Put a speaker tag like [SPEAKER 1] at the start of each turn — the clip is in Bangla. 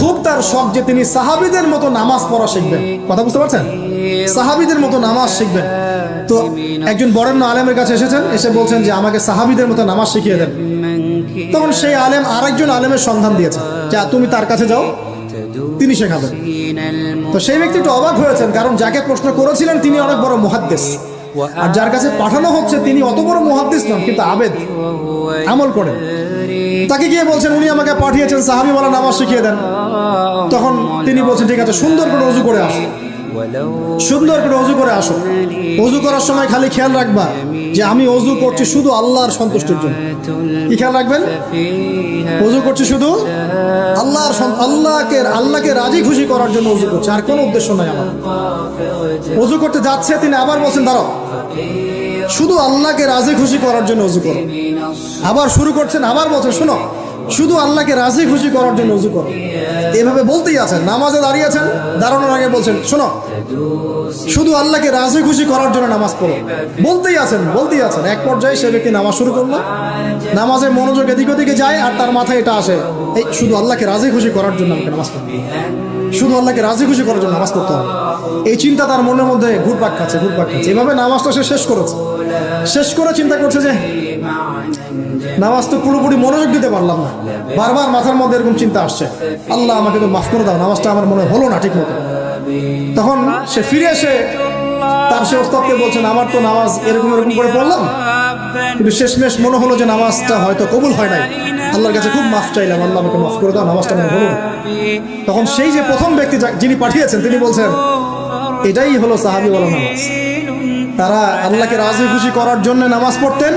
[SPEAKER 1] খুব তার শখ যে তিনি সাহাবীদের মতো নামাজ পড়া শিখবেন। কথা বুঝতে পারছেন? সাহাবীদের মতো নামাজ শিখবেন। তো একজন বরেণ্য আলেমের কাছে এসেছেন, এসে বলছেন যে আমাকে সাহাবীদের মতো নামাজ শিখিয়ে দেন। তখন সেই আলেম আরেকজন আলেমের সন্ধান দিয়েছেন, যা তুমি তার কাছে যাও, তিনি শেখাবেন। তো সেই ব্যক্তি একটু অবাক হয়েছেন, কারণ যাকে প্রশ্ন করেছিলেন তিনি অনেক বড় মুহাদ্দিস, আর যার কাছে পাঠানো হচ্ছে তিনি অত বড় মুহাদ্দিস নন, কিন্তু আবেদ, আমল করেন। তাকে গিয়ে বলছেন উনি আমাকে পাঠিয়েছেন সাহাবী বলা নামাজ শিখিয়ে দেন। তখন তিনি বলছেন ঠিক আছে, সুন্দর করে ওযু করে আসো, সুন্দর করে ওযু করে আসো। ওযু করার সময় খালি খেয়াল রাখবা যে আমি ওযু করছি শুধু আল্লাহর সন্তুষ্টির জন্য। কি খেয়াল রাখবেন? ওযু করছি শুধু আল্লাহকে রাজি খুশি করার জন্য ওযু করছি, আর কোনো উদ্দেশ্য নাই আমার। ওযু করতে যাচ্ছে, তিনি আবার বলছেন দাঁড়াও, শুধু আল্লাহকে রাজি খুশি করার জন্য ওযু করো। আবার শুরু করছেন, আবার বলছেন শোনো, শুধু আল্লাহকে রাজি খুশি করার জন্য ওযু করো। এভাবে বলতেই আছেন, নামাজে দাঁড়িয়েছেন, দাঁড়ানোর আগে বলছেন শোনো, শুধু আল্লাহকে রাজি খুশি করার জন্য নামাজ পড়ো। বলতেই আছেন। এক পর্যায়ে সে ব্যক্তি নামাজ শুরু করলো, নামাজে মনোযোগ এদিক ওদিকে যায়, আর তার মাথায় এটা আসে, এই শুধু আল্লাহকে রাজি খুশি করার জন্য আমাকে নামাজ পড়তে হবে, শুধু আল্লাহকে রাজি খুশি করার জন্য নামাজ পড়তে হবে। এই চিন্তা তার মনের মধ্যে ঘুরপাক খাচ্ছে। এভাবে নামাজটা সে শেষ করেছে। শেষ করে চিন্তা করছে যে নামাজ তো পুরোপুরি মনোযোগ দিতে পারলাম না। বারবার মাথার মধ্যে এরকম চিন্তা আসছে, আল্লাহ আমাকে তো মাফ করে দাও, নামাজটা আমার মনে হলো না ঠিক মতো। তখন সে ফিরে এসে তার সে ওস্তাদকে বলছেন আমার তো নামাজ এরকম করে পড়লাম, কিন্তু শেষমেশ মনে হলো যে নামাজটা হয়তো কবুল হয় নাই, আল্লাহর কাছে খুব মাফ চাইলাম, আল্লাহ আমাকে মাফ করে দাও, নামাজটা মনে হলো না। তখন সেই যে প্রথম ব্যক্তি যিনি পাঠিয়েছেন তিনি বলছেন এটাই হলো সাহাবী বলা নামাজ। তারা আল্লাহকে রাজি খুশি করার জন্য নামাজ পড়তেন।